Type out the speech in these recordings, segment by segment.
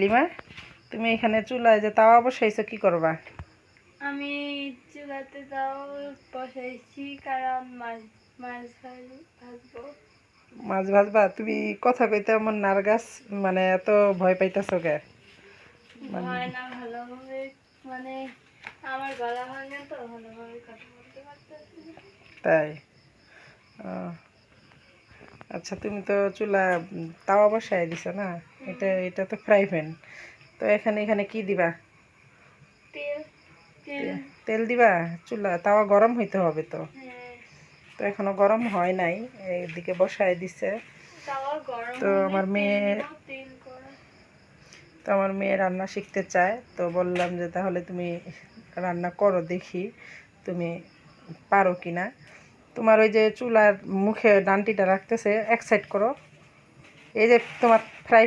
Lima তুমি এখানে চুলায় যে তাওয়া বসাইছো কি করবা? আমি চুলাতে তাও বসাইছি কারণ মাছ মাছ ভাজবো। মাছ ভাজবা? তুমি কথা কইতে এমন নার্ভাস, মানে এত ভয় পাইতেছো কে? ভয় না, ভালোভাবে মানে আমার গলা ভাঙে তো ভালোভাবে কথা বলতে পারতেছি না। তাই? ও, আচ্ছা, তুমি তো চুলা তাওয়া বসাই দিছো না? এটা এটা তো ফ্রাই প্যান। তো এখানে এখানে কি দিবা? তেল তেল তেল দিবা? চুলা তাওয়া গরম হইতে হবে তো। হ্যাঁ, তো এখনো গরম হয় নাই, এইদিকে বসায় দিছে। তাওয়া গরম তো হলে আমার তেল মেয়ে দিব, তেল করে তো আমার মেয়ে রান্না শিখতে চায়, তো বললাম যে তাহলে তুমি রান্না করো, দেখি তুমি পারো কি না। তোমার ওই যে চুলার মুখে ডান্টিটা রাখতেছে, এক সাইড করো। এই যে তোমার ফ্রাই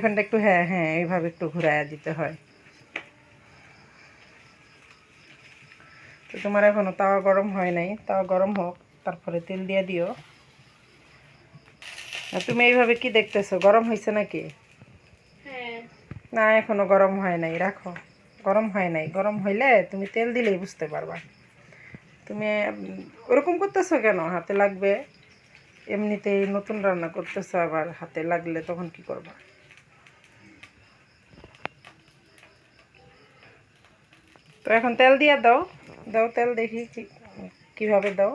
প্যানটা একটু, হ্যাঁ হ্যাঁ, এইভাবে একটু ঘুরাইয়া দিতে হয়। তো তোমার এখনো তাওয়া গরম হয় নাই, তাওয়া গরম হোক, তারপরে তেল দিয়ে দিও। আর তুমি এইভাবে কি দেখতেছো, গরম হয়েছে নাকি? হ্যাঁ। না, এখনো গরম হয় নাই, রাখো। গরম হয় নাই, গরম হইলে তুমি তেল দিলেই বুঝতে পারবা। তুমি ওরকম করতেছো কেন? হাতে লাগবে। এমনিতেই নতুন রান্না করতেছো, আবার হাতে লাগলে তখন কি করবা? তো এখন তেল দিয়ে দাও। দাও তেল, দেখি কিভাবে দাও।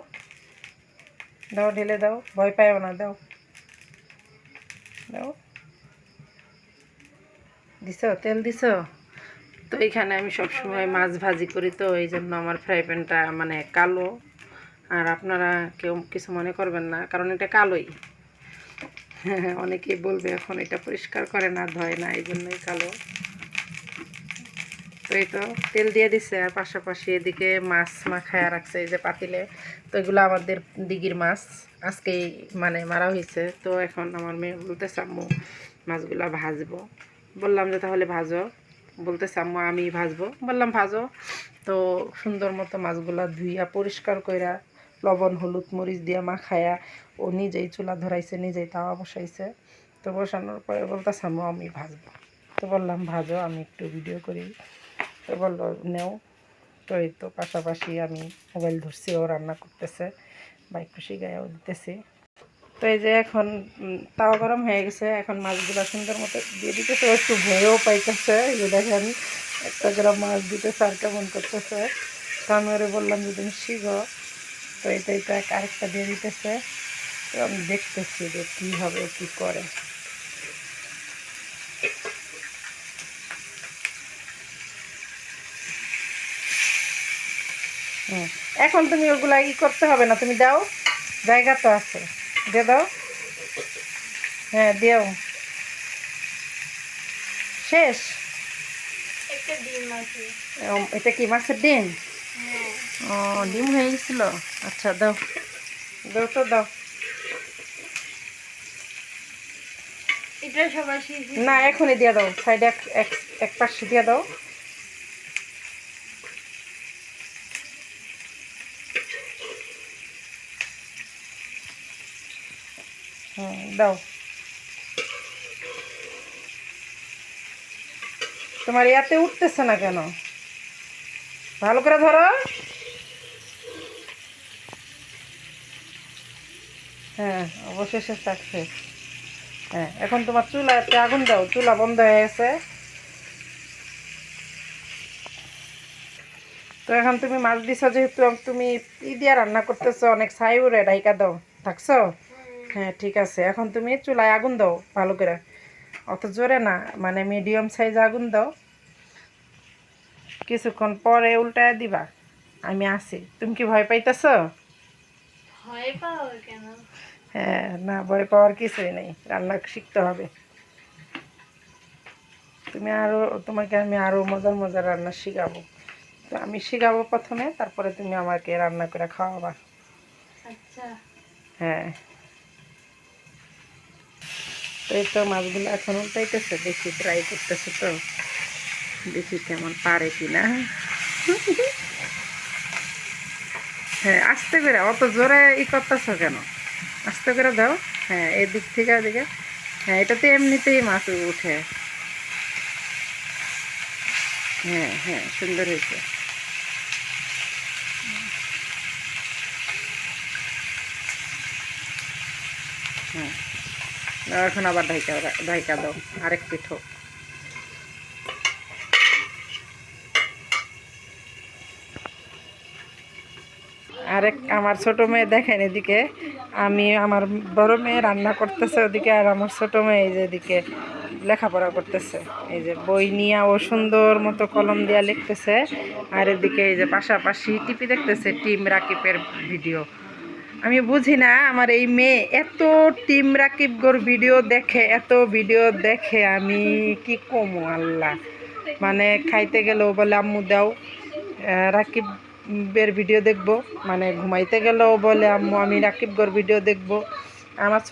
দাও, ঢেলে দাও, ভয় পাইও না, দাও। দাও, দিছো তেল দিছো? তো এখানে আমি সবসময় মাছ ভাজি করি, তো এই জন্য আমার ফ্রাই প্যানটা মানে কালো। আর আপনারা কেউ কিছু মনে করবেন না, কারণ এটা কালোই। হ্যাঁ, অনেকেই বলবে এখন এটা পরিষ্কার করে না, ধয় না, এই জন্যই কালো। তো এই তো তেল দিয়ে দিছে, আর পাশাপাশি এদিকে মাছ মাখায়া রাখছে এই যে পাতিলে। তো এগুলো আমাদের দিঘির মাছ, আজকেই মানে মারা হয়েছে। তো এখন আমার মেয়ে বলতেছে আম্মু মাছগুলা ভাজবো। বললাম যে তাহলে ভাজো। বলতেছে আম্মু আমি ভাজবো। বললাম ভাজো। তো সুন্দর মতো মাছগুলা ধুইয়া পরিষ্কার কইরা লবণ হলুদ মরিচ দিয়া মাখায়া ও নিজেই চুলা ধরাইছে, নিজেই তাওয়া বসাইছে। তো বসানোর পরে বলতেছে আম্মু আমি ভাজবো। তো বললাম ভাজো, আমি একটু ভিডিও করি। তো বললো নেও। তো এই তো পাশাপাশি আমি মোবাইল ধরছি, ও রান্না করতেছে বা একটু শিখাইও দিতেছি। তো এই যে এখন তাওয়া গরম হয়ে গেছে, এখন মাছগুলো সুন্দর মতো দিয়ে দিতেছে। ও একটু ভয়ও পাইতেছে, এই যে দেখেন একটা গ্রাম মাছ দিতেছে আর কেমন করতেছে। তো আমি ওরে বললাম যে তুমি শিখো। তো এটাই তো আরেকটা দিয়ে দিতেছে। তো আমি দেখতেছি যে কীভাবে কী করে। এখন তুমি ওগুলা করতে হবে না, তুমি দাও, জায়গা তো আছে, দিয়ে দাও। হ্যাঁ দিও। শেষ? একটা ডিম আছে। এটা কি মাছের ডিম? হ্যাঁ, ও, ডিম হয়ে গেছিল। আচ্ছা দাও, দাও তো দাও। এটা সবার শেষে না, দিব। এখনই দিয়ে দাও, সাইডে এক এক এক পাশে দিয়ে দাও। দাও। তোমার ইয়াতে উঠতেছে না কেন? ভালো করে ধরো। হ্যাঁ, অবশেষে সাকসেস। হ্যাঁ, এখন তোমার চুলাতে আগুন দাও, চুলা বন্ধ হয়ে গেছে। তো এখন তুমি মাছ দিছো যেহেতু, তুমি দিয়া রান্না করতেছো, অনেক ছাই উড়ে, ঢাইকা দাও। থাকছো? হ্যাঁ ঠিক আছে, এখন তুমি চুলায় আগুন দাও ভালো করে, অত জোরে না, মানে মিডিয়াম সাইজ আগুন দাও। কিছুক্ষণ পরে উল্টায় দিবা, আমি আছি। তুমি কি ভয় পাইতেছো? ভয় পাও কেন? হ্যাঁ, না ভয় পাওয়ার কিছুই নেই, রান্না শিখতে হবে। তুমি আরও, তোমাকে আমি আরও মজার মজার রান্না শিখাবো। তো আমি শিখাবো প্রথমে, তারপরে তুমি আমাকে রান্না করে খাওয়াবা। আচ্ছা। হ্যাঁ। তো এই তো মাছগুলো এখন উল্টাইতেছে, দেখি ট্রাই করতেছে, তো দেখি কেমন পারে কিনা। হ্যাঁ, আস্তে করে, অত জোরে করতেছো কেন? আস্তে করে দাও। হ্যাঁ, এদিক থেকে এদিকে। হ্যাঁ, এটাতে এমনিতেই মাছ উঠে। হ্যাঁ হ্যাঁ, সুন্দর হয়েছে। হ্যাঁ, এখন আবার ঢাইকা ঢাইকা দাও, আরেক পিঠ হোক। আরেক আমার ছোট মেয়ে দেখেন এদিকে, আমি আমার বড় মেয়ে রান্না করতেছে ওদিকে, আর আমার ছোট মেয়ে এই যে এদিকে লেখাপড়া করতেছে। এই যে বই নিয়ে ও সুন্দর মতো কলম দিয়া লিখতেছে, আর এদিকে এই যে পাশাপাশি টিভি দেখতেছে টিম রাকিবের ভিডিও। আমি বুঝি না আমার এই মেয়ে এত টিম রাকিব গোর ভিডিও দেখে, এত ভিডিও দেখে, আমি কি কমু আল্লাহ। মানে খাইতে গেলেও বলে আম্মু দাও রাকিবের ভিডিও দেখবো, মানে ঘুমাইতে গেলেও বলে আম্মু আমি রাকিব গোর ভিডিও দেখবো। আমার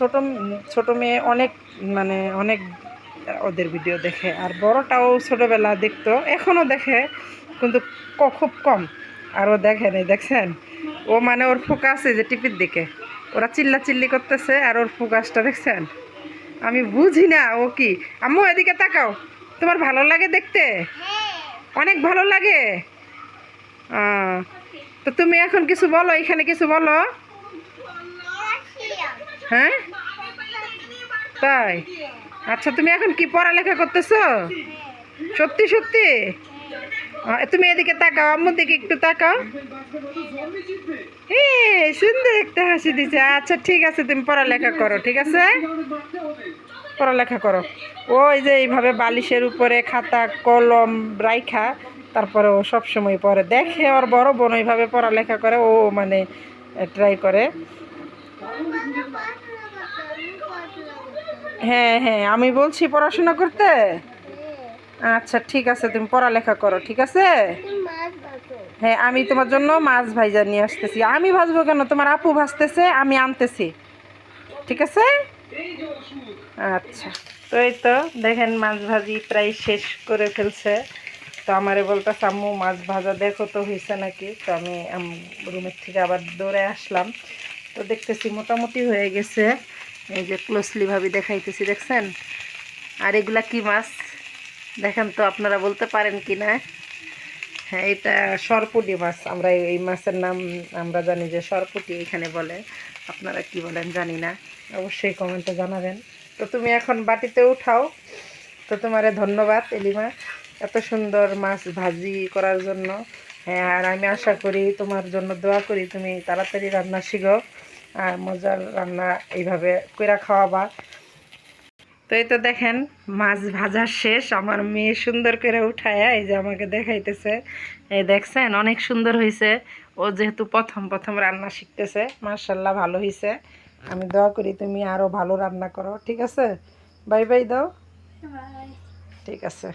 ছোট মেয়ে অনেক, মানে অনেক ওদের ভিডিও দেখে। আর বড়টাও ছোটোবেলা দেখতো, এখনও দেখে, কিন্তু খুব কম। আর ও দেখে নেই, দেখছেন? ও মানে ওর ফোকাস এই যে টিপির দিকে, ওরা চিল্লি করতেছে আর ওর ফোকাসটা দেখছেন? আমি বুঝি না ও কি। আম্মু এদিকে তাকাও, তোমার ভালো লাগে দেখতে? অনেক ভালো লাগে। তো তুমি এখন কিছু বলো, এখানে কিছু বলো। হ্যাঁ, তাই? আচ্ছা, তুমি এখন কি পড়ালেখা করতেছো? সত্যি সত্যি? তুমি এদিকে তাকাও, আম্মুর দিকে একটু তাকাও। সুন্দর একটা হাসি দিছে। আচ্ছা ঠিক আছে, তুমি পড়ালেখা করো, ঠিক আছে? পড়ালেখা করো। ওই যে এইভাবে বালিশের উপরে খাতা কলম রাইখা তারপরে ও সবসময় পড়ে, দেখে ওর বড় বোন ওইভাবে পড়ালেখা করে, ও মানে ট্রাই করে। হ্যাঁ হ্যাঁ, আমি বলছি পড়াশোনা করতে। আচ্ছা ঠিক আছে, তুমি পড়ালেখা করো, ঠিক আছে? হ্যাঁ, আমি তোমার জন্য মাছ ভাইজা নিয়ে আসতেছি। আমি ভাজবো কেন, তোমার আপু ভাজতেছে, আমি আনতেছি, ঠিক আছে? আচ্ছা, তো এই তো দেখেন মাছ ভাজি প্রায় শেষ করে ফেলছে। তো আমারে বলতেছে আম্মু মাছ ভাজা দেখো তো হয়েছে নাকি। তো আমি রুমের থেকে আবার দৌড়ে আসলাম, তো দেখতেছি মোটামুটি হয়ে গেছে। এই যে ক্লোজলি ভাবে দেখাইতেছি, দেখছেন? আর এগুলা কি মাছ দেখেন তো, আপনারা বলতে পারেন কি না? হ্যাঁ, এটা সরপুঁটি মাছ। আমরা এই মাছের নাম আমরা জানি যে সরপুঁটি এখানে বলে, আপনারা কি বলেন জানি না, অবশ্যই কমেন্টে জানাবেন। তো তুমি এখন বাটিতে উঠাও। তো তোমারে ধন্যবাদ এলিমা, এত সুন্দর মাছ ভাজি করার জন্য। হ্যাঁ, আর আমি আশা করি, তোমার জন্য দোয়া করি, তুমি তাড়াতাড়ি রান্না শিখো আর মজার রান্না এইভাবে কইরা খাওয়াবা। তো এই তো দেখেন মাছ ভাজা শেষ, আমার মেয়ে সুন্দর করে উঠায় এই যে আমাকে দেখাইতেছে। এই দেখছেন অনেক সুন্দর হয়েছে। ও যেহেতু প্রথম প্রথম রান্না শিখতেছে, মাশাল্লাহ ভালো হয়েছে। আমি দোয়া করি তুমি আরও ভালো রান্না করো, ঠিক আছে? বাই বাই দাও। ঠিক আছে।